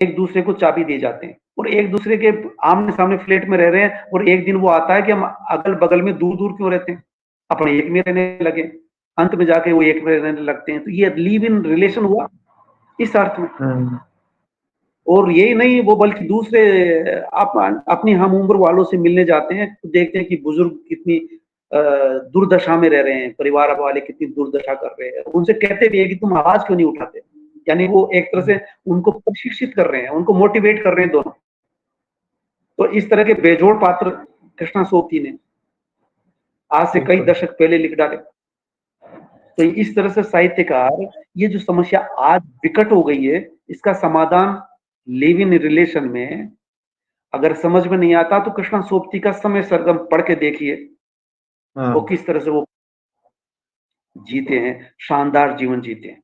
एक दूसरे को चाबी दिए जाते हैं और एक दूसरे के आमने सामने फ्लैट में रह रहे हैं और एक दिन वो आता है कि हम अगल बगल में दूर दूर क्यों रहते हैं, अपने एक में रहने लगे, अंत में जाके वो एक में रहने लगते हैं। तो ये लिव इन रिलेशन हुआ इस अर्थ में। और यही नहीं, वो बल्कि दूसरे आप अपनी हम उम्र वालों से मिलने जाते हैं तो देखते हैं कि बुजुर्ग कितनी दुर्दशा में रह रहे हैं, परिवार वाले कितनी दुर्दशा कर रहे हैं, उनसे कहते भी है कि तुम आवाज क्यों नहीं उठाते। यानी वो एक तरह से उनको प्रशिक्षित कर रहे हैं, उनको मोटिवेट कर रहे हैं दोनों। तो इस तरह के बेजोड़ पात्र कृष्णा सोबती ने आज से कई दशक पहले लिख डाले। तो इस तरह से साहित्यकार ये जो समस्या आज विकट हो गई है, इसका समाधान लिव इन रिलेशन में अगर समझ में नहीं आता तो कृष्णा सोबती का समय सरगम पढ़ के देखिए, वो किस तरह से वो जीते हैं, शानदार जीवन जीते हैं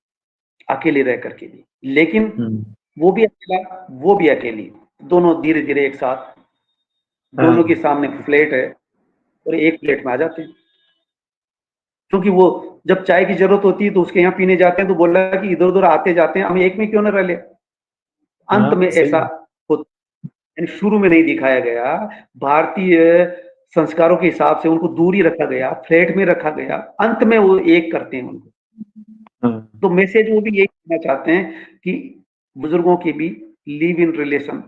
अकेले रह करके भी। लेकिन वो भी अकेला, वो भी अकेली, दोनों धीरे धीरे एक साथ, दोनों के सामने फ्लैट है और एक फ्लैट में आ जाते हैं। क्योंकि वो जब चाय की जरूरत होती है तो उसके यहाँ पीने जाते हैं तो बोल रहा है कि इधर उधर आते जाते हैं, हम एक में क्यों ना रह ले। अंत में ऐसा होता, शुरू में नहीं दिखाया गया, भारतीय संस्कारों के हिसाब से उनको दूरी रखा गया, फ्लैट में रखा गया, अंत में वो एक करते हैं उनको। तो मैसेज वो भी यही कहना चाहते हैं कि बुजुर्गों की भी लिव इन रिलेशन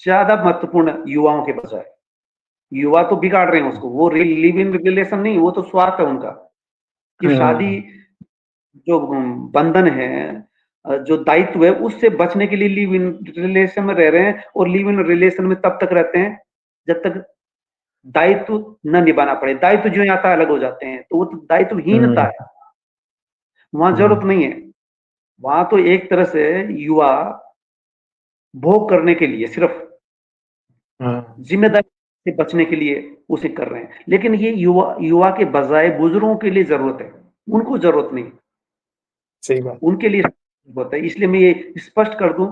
ज्यादा महत्वपूर्ण युवाओं के बजाय। युवा तो बिगाड़ रहे हैं उसको, वो लिव इन रिलेशन नहीं, वो तो स्वार्थ है उनका कि शादी जो बंधन है, जो दायित्व है, उससे बचने के लिए लिव इन रिलेशन में रह रहे हैं। और लिव इन रिलेशन में तब तक रहते हैं जब तक दायित्व न निभाना पड़े। दायित्व जो आता है अलग हो जाते हैं, तो वो तो दायित्वहीनता है, वहां जरूरत नहीं है। वहां तो एक तरह से युवा भोग करने के लिए, सिर्फ जिम्मेदारी से बचने के लिए उसे कर रहे हैं। लेकिन ये युवा के बजाय बुजुर्गों के लिए जरूरत है, उनको जरूरत नहीं। सही बात, उनके लिए जरूरत है। इसलिए मैं ये स्पष्ट कर दूं,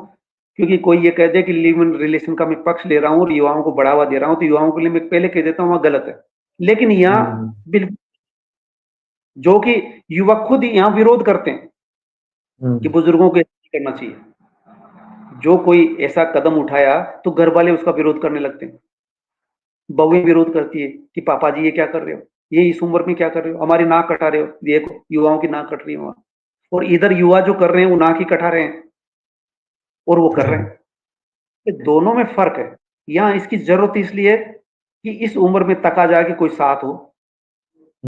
क्योंकि कोई ये कह दे कि लिव इन रिलेशन का मैं पक्ष ले रहा हूं और युवाओं को बढ़ावा दे रहा हूं, तो युवाओं के लिए मैं पहले कह देता हूं वहां गलत है। लेकिन यहाँ बिल्कुल, जो कि युवक खुद ही यहाँ विरोध करते हैं कि बुजुर्गों को ऐसा करना चाहिए। जो कोई ऐसा कदम उठाया तो घर वाले उसका विरोध करने लगते हैं, बहुएं विरोध करती है कि पापा जी ये क्या कर रहे हो, ये इस उम्र में क्या कर रहे हो, हमारी नाक कटा रहे हो, देखो युवाओं की नाक कट रही है वहां। और इधर युवा जो कर रहे हैं वो नाक ही कटा रहे हैं और वो कर रहे हैं। ये दोनों में फर्क है। यहाँ इसकी जरूरत इसलिए कि इस उम्र में तका जाए कि कोई साथ हो,